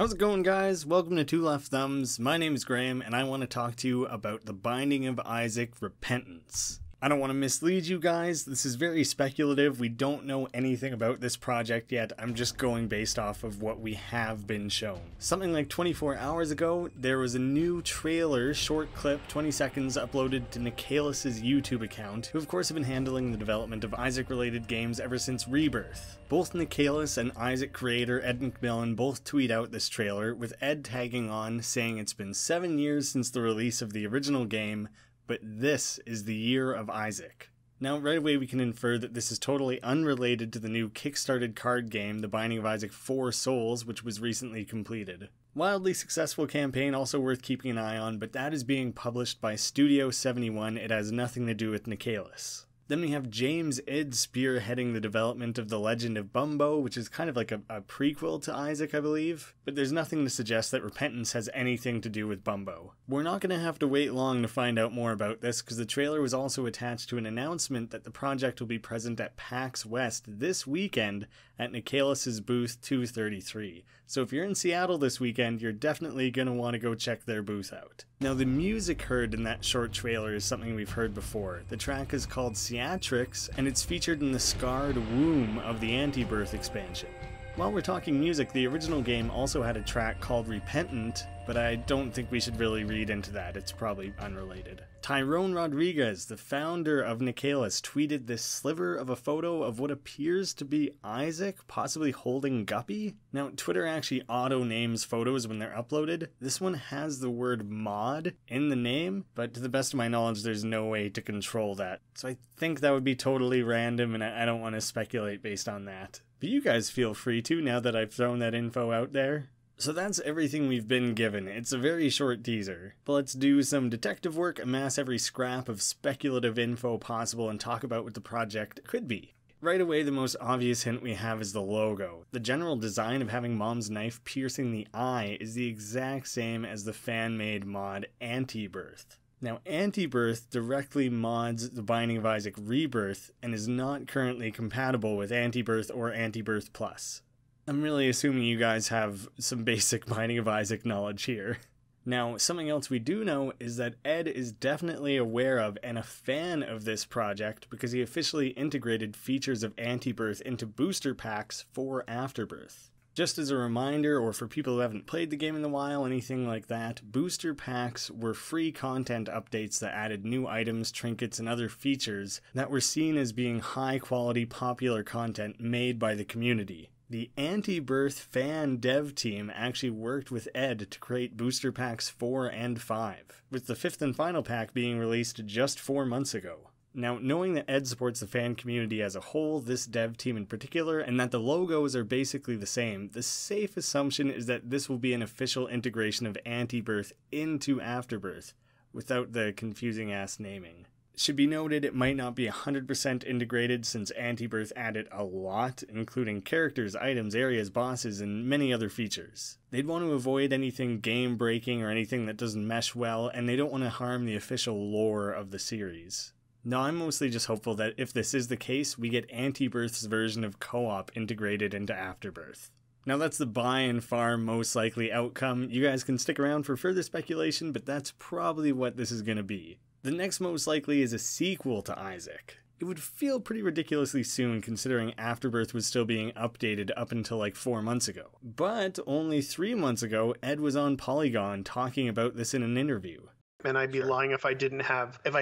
How's it going, guys? Welcome to Two Left Thumbs. My name is Graham, and I want to talk to you about The Binding of Isaac Repentance. I don't want to mislead you guys, this is very speculative, we don't know anything about this project yet, I'm just going based off of what we have been shown. Something like 24 hours ago, there was a new trailer, short clip, 20 seconds, uploaded to Nicalis' YouTube account, who of course have been handling the development of Isaac-related games ever since Rebirth. Both Nicalis and Isaac creator Ed McMillan both tweet out this trailer, with Ed tagging on, saying it's been 7 years since the release of the original game, but this is the year of Isaac. Now, right away we can infer that this is totally unrelated to the new kickstarted card game, The Binding of Isaac 4 Souls, which was recently completed. Wildly successful campaign, also worth keeping an eye on, but that is being published by Studio 71, it has nothing to do with Nicalis. Then we have James Id spearheading the development of The Legend of Bumbo, which is kind of like a prequel to Isaac, I believe. But there's nothing to suggest that Repentance has anything to do with Bumbo. We're not going to have to wait long to find out more about this, because the trailer was also attached to an announcement that the project will be present at PAX West this weekend at Nicalis' booth 233. So if you're in Seattle this weekend, you're definitely going to want to go check their booth out. Now, the music heard in that short trailer is something we've heard before. The track is called Theatrics, and it's featured in the Scarred Womb of the Antibirth expansion. While we're talking music, the original game also had a track called Repentant, but I don't think we should really read into that, it's probably unrelated. Tyrone Rodriguez, the founder of Nicalis, tweeted this sliver of a photo of what appears to be Isaac, possibly holding Guppy. Now, Twitter actually auto-names photos when they're uploaded. This one has the word mod in the name, but to the best of my knowledge, there's no way to control that. So I think that would be totally random, and I don't want to speculate based on that. But you guys feel free to, now that I've thrown that info out there. So that's everything we've been given. It's a very short teaser. But let's do some detective work, amass every scrap of speculative info possible, and talk about what the project could be. Right away, the most obvious hint we have is the logo. The general design of having Mom's knife piercing the eye is the exact same as the fan-made mod Antibirth. Now, Antibirth directly mods The Binding of Isaac Rebirth and is not currently compatible with Antibirth or Antibirth Plus. I'm really assuming you guys have some basic Binding of Isaac knowledge here. Now, something else we do know is that Ed is definitely aware of and a fan of this project because he officially integrated features of Antibirth into booster packs for Afterbirth. Just as a reminder, or for people who haven't played the game in a while, anything like that, booster packs were free content updates that added new items, trinkets, and other features that were seen as being high-quality, popular content made by the community. The Antibirth fan dev team actually worked with Ed to create booster packs 4 and 5, with the 5th and final pack being released just 4 months ago. Now, knowing that Ed supports the fan community as a whole, this dev team in particular, and that the logos are basically the same, the safe assumption is that this will be an official integration of Antibirth into Afterbirth, without the confusing-ass naming. Should be noted, it might not be 100% integrated since Antibirth added a lot, including characters, items, areas, bosses, and many other features. They'd want to avoid anything game-breaking or anything that doesn't mesh well, and they don't want to harm the official lore of the series. Now, I'm mostly just hopeful that if this is the case, we get Antibirth's version of co-op integrated into Afterbirth. Now, that's the by and far most likely outcome. You guys can stick around for further speculation, but that's probably what this is going to be. The next most likely is a sequel to Isaac. It would feel pretty ridiculously soon considering Afterbirth was still being updated up until like 4 months ago. But only 3 months ago, Ed was on Polygon talking about this in an interview. And I'd be lying if I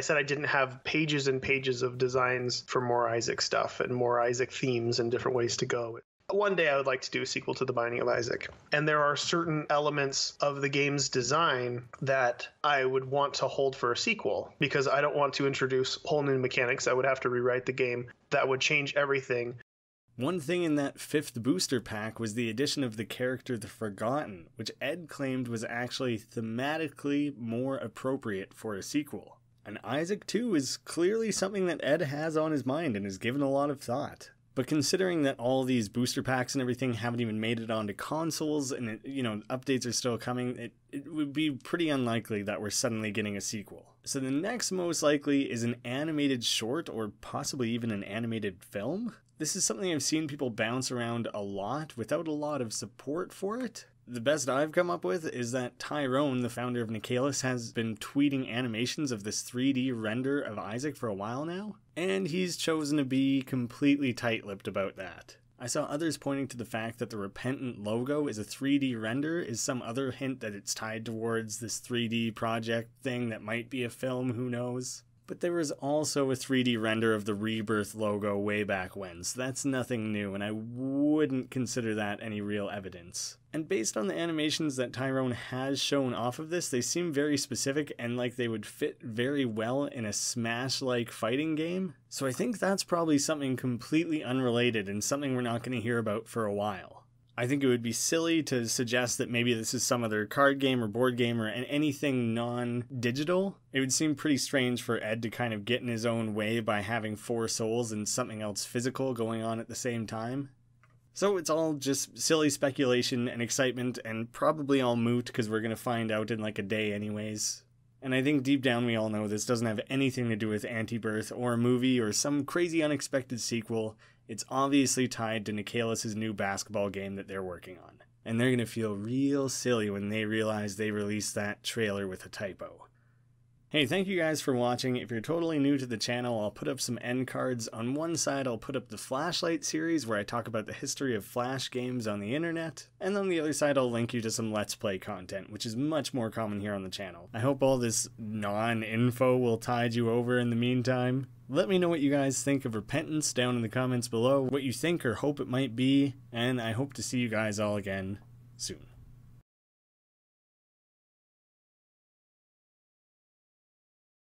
said I didn't have pages and pages of designs for more Isaac stuff and more Isaac themes and different ways to go. One day I would like to do a sequel to The Binding of Isaac. And there are certain elements of the game's design that I would want to hold for a sequel because I don't want to introduce whole new mechanics. I would have to rewrite the game. That would change everything. One thing in that 5th booster pack was the addition of the character The Forgotten, which Ed claimed was actually thematically more appropriate for a sequel. And Isaac 2 is clearly something that Ed has on his mind and has given a lot of thought. But considering that all these booster packs and everything haven't even made it onto consoles and, updates are still coming, it would be pretty unlikely that we're suddenly getting a sequel. So the next most likely is an animated short or possibly even an animated film. This is something I've seen people bounce around a lot without a lot of support for it. The best I've come up with is that Tyrone, the founder of Nicalis, has been tweeting animations of this 3D render of Isaac for a while now, and he's chosen to be completely tight-lipped about that. I saw others pointing to the fact that the Repentant logo is a 3D render is some other hint that it's tied towards this 3D project thing that might be a film, who knows? But there was also a 3D render of the Rebirth logo way back when, so that's nothing new, and I wouldn't consider that any real evidence. And based on the animations that Tyrone has shown off of this, they seem very specific and like they would fit very well in a Smash-like fighting game. So I think that's probably something completely unrelated and something we're not going to hear about for a while. I think it would be silly to suggest that maybe this is some other card game or board game or anything non-digital. It would seem pretty strange for Ed to kind of get in his own way by having 4 souls and something else physical going on at the same time. So it's all just silly speculation and excitement, and probably all moot because we're going to find out in like a day anyways. And I think deep down we all know this doesn't have anything to do with Antibirth or a movie or some crazy unexpected sequel. It's obviously tied to Nicalis' new basketball game that they're working on. And they're going to feel real silly when they realize they released that trailer with a typo. Hey, thank you guys for watching. If you're totally new to the channel, I'll put up some end cards. On one side, I'll put up the Flashlight series, where I talk about the history of Flash games on the internet. And on the other side, I'll link you to some Let's Play content, which is much more common here on the channel. I hope all this non-info will tide you over in the meantime. Let me know what you guys think of Repentance down in the comments below, what you think or hope it might be, and I hope to see you guys all again soon.